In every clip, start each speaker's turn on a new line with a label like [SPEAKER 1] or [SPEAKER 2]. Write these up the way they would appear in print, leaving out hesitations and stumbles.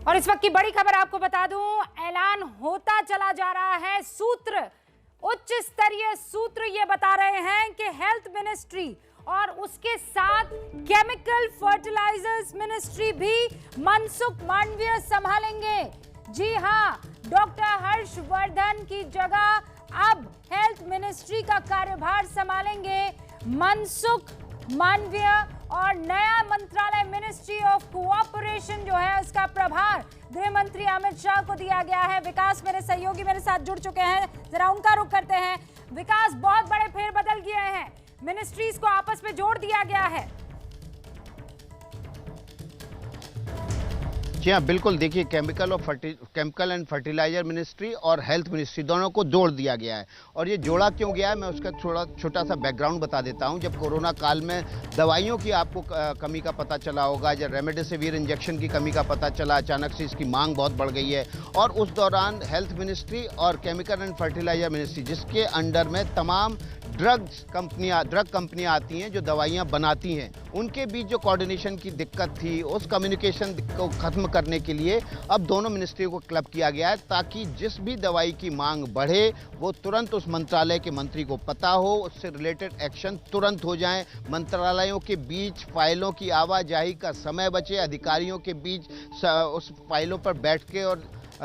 [SPEAKER 1] और इस वक्त की बड़ी खबर आपको बता दूं, ऐलान होता चला जा रहा है। सूत्र, उच्च स्तरीय सूत्र ये बता रहे हैं कि हेल्थ मिनिस्ट्री और उसके साथ केमिकल फर्टिलाइजर्स मिनिस्ट्री भी मनसुख मांडविया संभालेंगे। जी हां, डॉक्टर हर्षवर्धन की जगह अब हेल्थ मिनिस्ट्री का कार्यभार संभालेंगे मनसुख मांडविया और नया मंत्रालय मिनिस्ट्री ऑफ कोऑपरेशन जो है उसका प्रभार गृह मंत्री अमित शाह को दिया गया है। विकास मेरे सहयोगी मेरे साथ जुड़ चुके हैं, जरा उनका रुख करते हैं। विकास, बहुत बड़े फेरबदल किए हैं, मिनिस्ट्रीज को आपस में जोड़ दिया गया है।
[SPEAKER 2] जी हाँ, बिल्कुल। देखिए, केमिकल एंड फर्टिलाइजर मिनिस्ट्री और हेल्थ मिनिस्ट्री दोनों को जोड़ दिया गया है। और ये जोड़ा क्यों गया है, मैं उसका छोटा सा बैकग्राउंड बता देता हूँ। जब कोरोना काल में दवाइयों की आपको कमी का पता चला होगा, जब रेमडेसिविर इंजेक्शन की कमी का पता चला, अचानक से इसकी मांग बहुत बढ़ गई है। और उस दौरान हेल्थ मिनिस्ट्री और केमिकल एंड फर्टिलाइजर मिनिस्ट्री, जिसके अंडर में तमाम ड्रग कंपनियां आती हैं जो दवाइयां बनाती हैं, उनके बीच जो कोऑर्डिनेशन की दिक्कत थी, उस कम्युनिकेशन को खत्म करने के लिए अब दोनों मिनिस्ट्री को क्लब किया गया है, ताकि जिस भी दवाई की मांग बढ़े वो तुरंत उस मंत्रालय के मंत्री को पता हो, उससे रिलेटेड एक्शन तुरंत हो जाए। मंत्रालयों के बीच फाइलों की आवाजाही का समय बचे, अधिकारियों के बीच उस फाइलों पर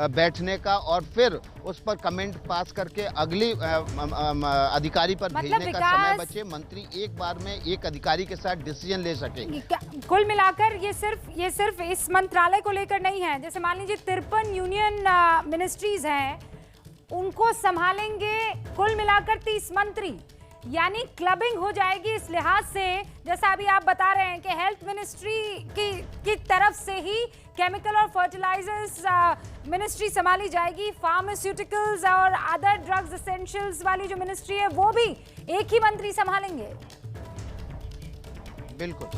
[SPEAKER 2] बैठने का और फिर उस पर कमेंट पास करके अगली अधिकारी पर भेजने का समय बचे। मंत्री एक बार में एक अधिकारी के साथ डिसीजन ले सके।
[SPEAKER 1] कुल मिलाकर ये सिर्फ इस मंत्रालय को लेकर नहीं है। जैसे मान लीजिए 53 यूनियन मिनिस्ट्रीज हैं, उनको संभालेंगे कुल मिलाकर 30 मंत्री, यानी क्लबिंग हो जाएगी। इस लिहाज से जैसा अभी आप बता रहे हैं कि हेल्थ मिनिस्ट्री की तरफ से ही केमिकल और फर्टिलाइजर्स मिनिस्ट्री संभाली जाएगी, फार्मास्यूटिकल्स और अदर ड्रग्स एसेंशियल्स वाली जो मिनिस्ट्री है वो भी एक ही मंत्री संभालेंगे।
[SPEAKER 2] बिल्कुल,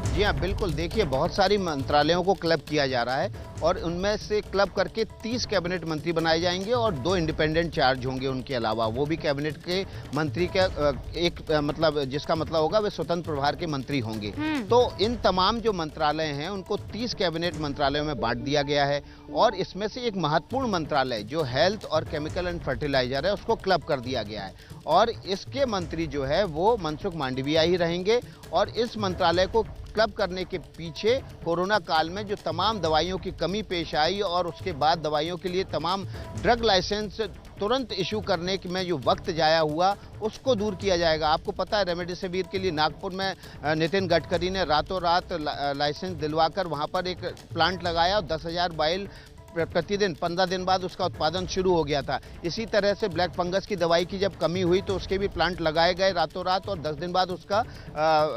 [SPEAKER 2] जी हाँ, बिल्कुल। देखिए, बहुत सारी मंत्रालयों को क्लब किया जा रहा है और उनमें से क्लब करके 30 कैबिनेट मंत्री बनाए जाएंगे और 2 इंडिपेंडेंट चार्ज होंगे उनके अलावा। वो भी कैबिनेट के मंत्री के जिसका मतलब होगा वे स्वतंत्र प्रभार के मंत्री होंगे। तो इन तमाम जो मंत्रालय हैं उनको 30 कैबिनेट मंत्रालयों में बांट दिया गया है और इसमें से एक महत्वपूर्ण मंत्रालय जो हेल्थ और केमिकल एंड फर्टिलाइजर है उसको क्लब कर दिया गया है और इसके मंत्री जो है वो मनसुख मांडविया ही रहेंगे। और इस मंत्रालय को क्लब करने के पीछे कोरोना काल में जो तमाम दवाइयों की कमी पेश आई और उसके बाद दवाइयों के लिए तमाम ड्रग लाइसेंस तुरंत इशू करने में जो वक्त जाया हुआ उसको दूर किया जाएगा। आपको पता है, रेमडेसिविर के लिए नागपुर में नितिन गडकरी ने रातों रात लाइसेंस दिलवाकर वहां पर एक प्लांट लगाया और 10,000 वाइल प्रतिदिन 15 दिन बाद उसका उत्पादन शुरू हो गया था। इसी तरह से ब्लैक फंगस की दवाई की जब कमी हुई तो उसके भी प्लांट लगाए गए रातों रात और 10 दिन बाद उसका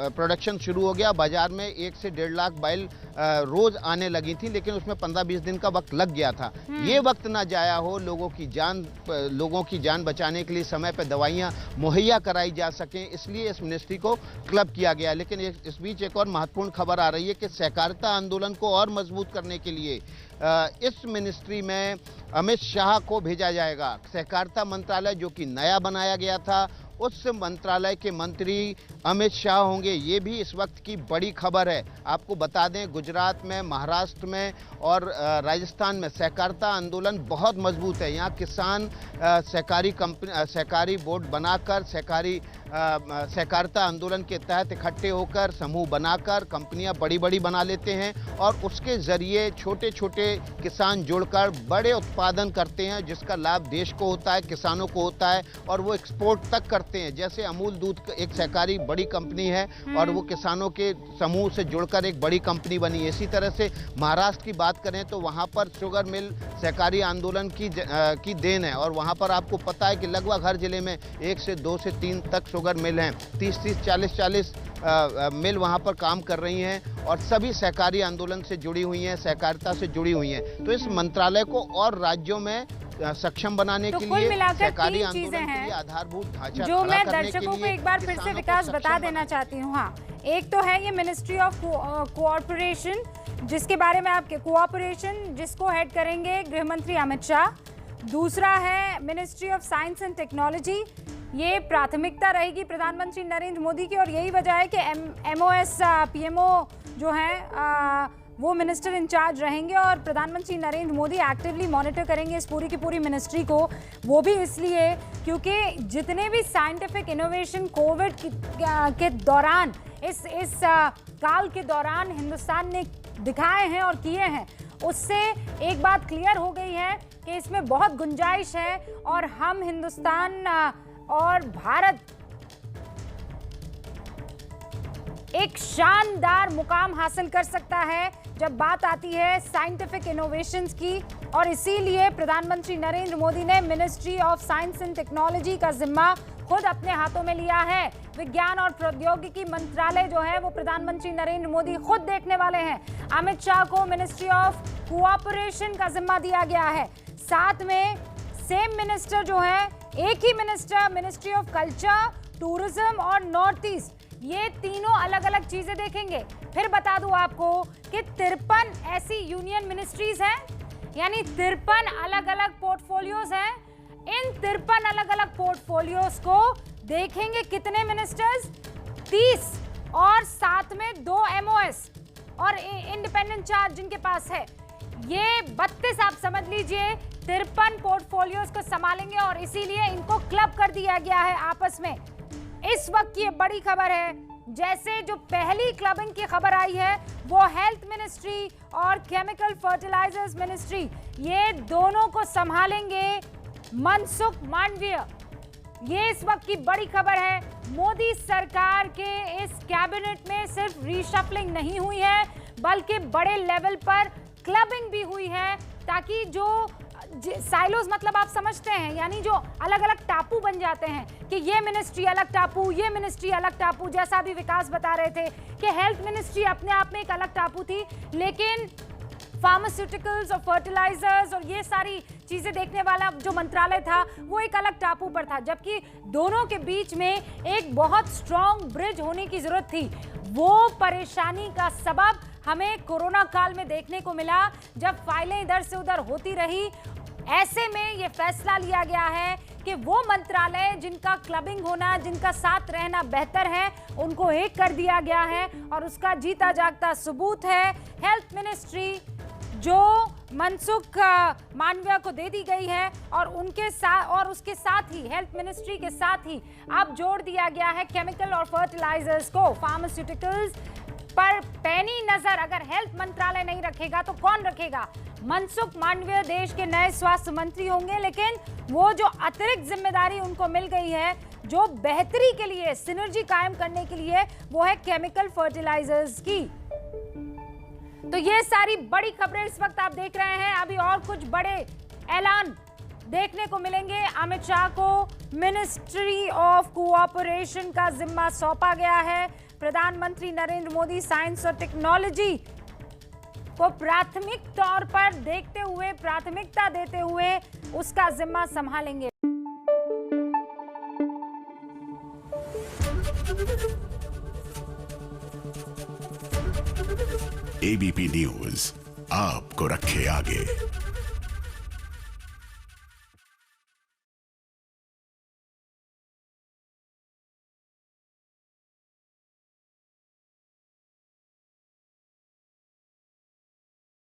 [SPEAKER 2] प्रोडक्शन शुरू हो गया। बाजार में 1 से 1.5 लाख वाइल रोज आने लगी थी, लेकिन उसमें 15-20 दिन का वक्त लग गया था। ये वक्त ना जाया हो, लोगों की जान बचाने के लिए समय पर दवाइयाँ मुहैया कराई जा सकें, इसलिए इस मिनिस्ट्री को क्लब किया गया। लेकिन इस बीच एक और महत्वपूर्ण खबर आ रही है कि सहकारिता आंदोलन को और मजबूत करने के लिए इस मिनिस्ट्री में अमित शाह को भेजा जाएगा। सहकारिता मंत्रालय जो कि नया बनाया गया था, उस मंत्रालय के मंत्री अमित शाह होंगे। ये भी इस वक्त की बड़ी खबर है। आपको बता दें, गुजरात में, महाराष्ट्र में और राजस्थान में सहकारिता आंदोलन बहुत मजबूत है। यहाँ किसान सहकारी बोर्ड बनाकर सहकारिता आंदोलन के तहत इकट्ठे होकर समूह बनाकर कंपनियां बड़ी बना लेते हैं और उसके जरिए छोटे छोटे किसान जुड़कर बड़े उत्पादन करते हैं, जिसका लाभ देश को होता है, किसानों को होता है और वो एक्सपोर्ट तक करते हैं। जैसे अमूल दूध एक सहकारी बड़ी कंपनी है और वो किसानों के समूह से जुड़कर एक बड़ी कंपनी बनी। इसी तरह से महाराष्ट्र की बात करें तो वहाँ पर शुगर मिल सहकारी आंदोलन की देन है और वहाँ पर आपको पता है कि लगभग हर जिले में 1 से 2 से 3 तक शुगर मिल हैं। 30-30, 40-40 मिल वहाँ पर काम कर रही हैं और सभी सहकारी आंदोलन से जुड़ी हुई हैं, सहकारिता से जुड़ी हुई हैं। तो इस मंत्रालय को और राज्यों में सक्षम बनाने के लिए, सहकारी आंदोलन के लिए आधारभूत ढांचा
[SPEAKER 1] जो मैं
[SPEAKER 2] खड़ा करने के
[SPEAKER 1] दर्शकों को
[SPEAKER 2] लिए
[SPEAKER 1] एक बार फिर से विकास बता देना चाहती हूँ। हाँ, एक तो है ये मिनिस्ट्री ऑफ कोऑपरेशन, जिसके बारे में आपके कोऑपरेशन जिसको हेड करेंगे गृह मंत्री अमित शाह। दूसरा है ministry of science and technology, ये प्राथमिकता रहेगी प्रधानमंत्री नरेंद्र मोदी की और यही वजह है कि MOS PMO जो है वो मिनिस्टर इंचार्ज रहेंगे और प्रधानमंत्री नरेंद्र मोदी एक्टिवली मॉनिटर करेंगे इस पूरी की पूरी मिनिस्ट्री को। वो भी इसलिए क्योंकि जितने भी साइंटिफिक इनोवेशन कोविड के दौरान इस काल के दौरान हिंदुस्तान ने दिखाए हैं और किए हैं, उससे एक बात क्लियर हो गई है कि इसमें बहुत गुंजाइश है और हम हिंदुस्तान और भारत एक शानदार मुकाम हासिल कर सकता है जब बात आती है साइंटिफिक इनोवेशंस की। और इसीलिए प्रधानमंत्री नरेंद्र मोदी ने ministry of science and technology का जिम्मा खुद अपने हाथों में लिया है। विज्ञान और प्रौद्योगिकी मंत्रालय जो है वो प्रधानमंत्री नरेंद्र मोदी खुद देखने वाले हैं। अमित शाह को मिनिस्ट्री ऑफ कोऑपरेशन का जिम्मा दिया गया है। साथ में सेम मिनिस्टर जो है, एक ही minister ministry of culture, tourism और नॉर्थ ईस्ट, ये तीनों अलग अलग चीजें देखेंगे। फिर बता दूं आपको कि 53 ऐसी यूनियन मिनिस्ट्रीज हैं, यानी 53 अलग अलग पोर्टफोलियोज हैं। इन 53 अलग अलग पोर्टफोलियोज को देखेंगे कितने मिनिस्टर्स? 30, और साथ में 2 MOS और इंडिपेंडेंट चार्ज जिनके पास है, ये 32 आप समझ लीजिए 53 पोर्टफोलियोज को संभालेंगे और इसीलिए इनको क्लब कर दिया गया है आपस में। इस वक्त की ये बड़ी खबर है। जैसे जो पहली क्लबिंग की खबर आई है वो हेल्थ मिनिस्ट्री और केमिकल फर्टिलाइजर्स मिनिस्ट्री, ये दोनों को संभालेंगे मनसुख मांडविया। ये इस वक्त की बड़ी खबर है। मोदी सरकार के इस कैबिनेट में सिर्फ रीशफलिंग नहीं हुई है बल्कि बड़े लेवल पर क्लबिंग भी हुई है, ताकि जो साइलोज मतलब आप समझते हैं, यानी जो अलग अलग टापू बन जाते हैं कि ये मिनिस्ट्री अलग टापू, ये मिनिस्ट्री अलग टापू। जैसा भी विकास बता रहे थे कि हेल्थ मिनिस्ट्री अपने आप में एक अलग टापू थी, लेकिन फार्मास्यूटिकल्स और फर्टिलाइजर्स और ये सारी चीजें देखने वाला जो मंत्रालय था वो एक अलग टापू पर था, जबकि दोनों के बीच में एक बहुत स्ट्रॉन्ग ब्रिज होने की जरूरत थी। वो परेशानी का सबब हमें कोरोना काल में देखने को मिला, जब फाइलें इधर से उधर होती रही। ऐसे में ये फैसला लिया गया है कि वो मंत्रालय जिनका क्लबिंग होना, जिनका साथ रहना बेहतर है, उनको एक कर दिया गया है और उसका जीता जागता सबूत है हेल्थ मिनिस्ट्री जो मनसुख मांडविया को दे दी गई है। और उनके साथ और उसके साथ ही हेल्थ मिनिस्ट्री के साथ ही अब जोड़ दिया गया है केमिकल और फर्टिलाइजर्स को। फार्मास्यूटिकल्स पर पैनी नजर अगर हेल्थ मंत्रालय नहीं रखेगा तो कौन रखेगा? मनसुख मांडविया देश के नए स्वास्थ्य मंत्री होंगे, लेकिन वो जो अतिरिक्त जिम्मेदारी उनको मिल गई है जो बेहतरी के लिए, सिनर्जी कायम करने के लिए, वो है केमिकल फर्टिलाइजर्स की। तो ये सारी बड़ी खबरें इस वक्त आप देख रहे हैं। अभी और कुछ बड़े ऐलान देखने को मिलेंगे। अमित शाह को मिनिस्ट्री ऑफ कोऑपरेशन का जिम्मा सौंपा गया है। प्रधानमंत्री नरेंद्र मोदी साइंस और टेक्नोलॉजी को प्राथमिक तौर पर देखते हुए, प्राथमिकता देते हुए उसका जिम्मा संभालेंगे।
[SPEAKER 3] एबीपी न्यूज आपको रखे आगे।